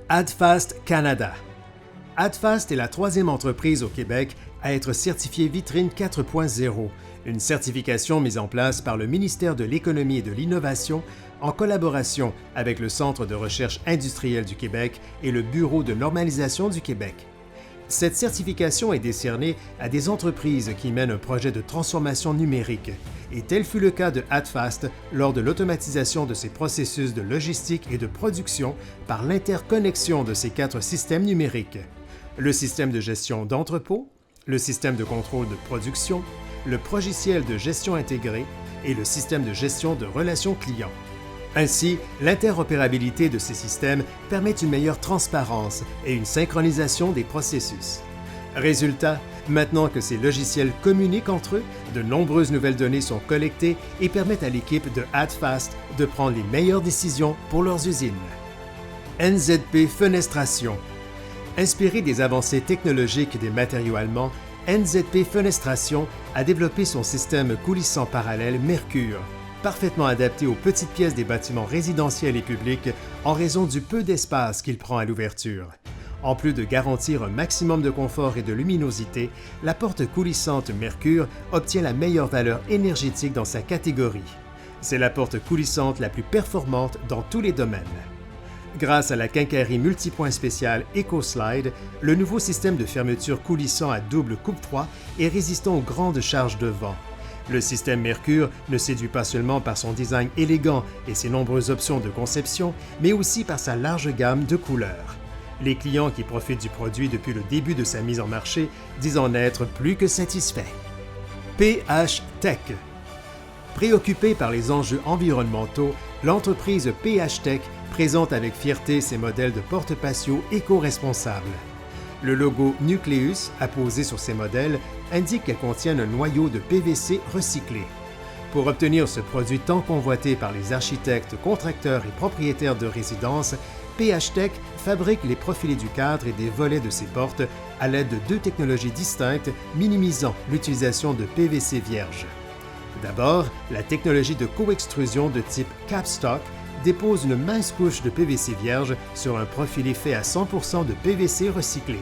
Adfast Canada. Adfast est la troisième entreprise au Québec à être certifiée Vitrine 4.0, une certification mise en place par le ministère de l'Économie et de l'Innovation en collaboration avec le Centre de recherche industrielle du Québec et le Bureau de normalisation du Québec. Cette certification est décernée à des entreprises qui mènent un projet de transformation numérique, et tel fut le cas de Adfast lors de l'automatisation de ses processus de logistique et de production par l'interconnexion de ces 4 systèmes numériques: le système de gestion d'entrepôt, le système de contrôle de production, le logiciel de gestion intégrée et le système de gestion de relations clients. Ainsi, l'interopérabilité de ces systèmes permet une meilleure transparence et une synchronisation des processus. Résultat, maintenant que ces logiciels communiquent entre eux, de nombreuses nouvelles données sont collectées et permettent à l'équipe de Adfast de prendre les meilleures décisions pour leurs usines. NZP Fenestration. Inspiré des avancées technologiques des matériaux allemands, NZP Fenestration a développé son système coulissant parallèle Mercure, parfaitement adapté aux petites pièces des bâtiments résidentiels et publics en raison du peu d'espace qu'il prend à l'ouverture. En plus de garantir un maximum de confort et de luminosité, la porte coulissante Mercure obtient la meilleure valeur énergétique dans sa catégorie. C'est la porte coulissante la plus performante dans tous les domaines. Grâce à la quincaillerie multipoint spéciale EcoSlide, le nouveau système de fermeture coulissant à double coupe-froid est résistant aux grandes charges de vent. Le système Mercure ne séduit pas seulement par son design élégant et ses nombreuses options de conception, mais aussi par sa large gamme de couleurs. Les clients qui profitent du produit depuis le début de sa mise en marché disent en être plus que satisfaits. PH Tech. Préoccupée par les enjeux environnementaux, l'entreprise PH Tech présente avec fierté ses modèles de porte-patio éco-responsables. Le logo Nucleus, apposé sur ces modèles, indique qu'elles contiennent un noyau de PVC recyclé. Pour obtenir ce produit tant convoité par les architectes, contracteurs et propriétaires de résidences, PH Tech fabrique les profilés du cadre et des volets de ses portes à l'aide de 2 technologies distinctes minimisant l'utilisation de PVC vierge. D'abord, la technologie de coextrusion de type capstock dépose une mince couche de PVC vierge sur un profilé fait à 100% de PVC recyclé.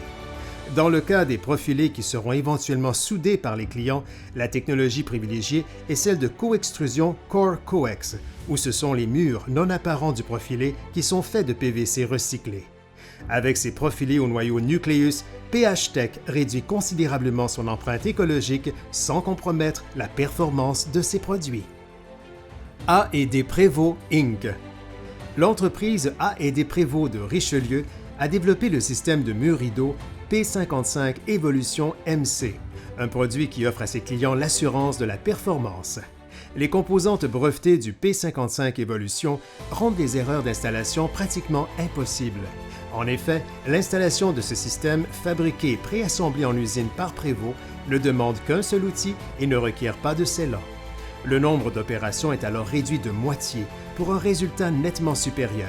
Dans le cas des profilés qui seront éventuellement soudés par les clients, la technologie privilégiée est celle de coextrusion Core Coex, où ce sont les murs non apparents du profilé qui sont faits de PVC recyclé. Avec ses profilés au noyau Nucleus, PH Tech réduit considérablement son empreinte écologique sans compromettre la performance de ses produits. A&D Prévost Inc. L'entreprise A&D Prévost de Richelieu a développé le système de murs rideaux P55 Evolution MC, un produit qui offre à ses clients l'assurance de la performance. Les composantes brevetées du P55 Evolution rendent les erreurs d'installation pratiquement impossibles. En effet, l'installation de ce système, fabriqué et préassemblé en usine par Prévost, ne demande qu'un seul outil et ne requiert pas de scellant. Le nombre d'opérations est alors réduit de moitié pour un résultat nettement supérieur.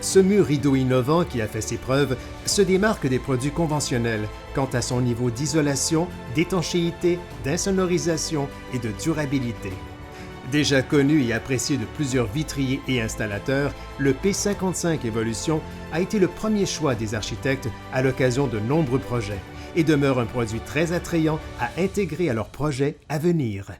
Ce mur rideau innovant qui a fait ses preuves se démarque des produits conventionnels quant à son niveau d'isolation, d'étanchéité, d'insonorisation et de durabilité. Déjà connu et apprécié de plusieurs vitriers et installateurs, le P55 Evolution a été le premier choix des architectes à l'occasion de nombreux projets et demeure un produit très attrayant à intégrer à leurs projets à venir.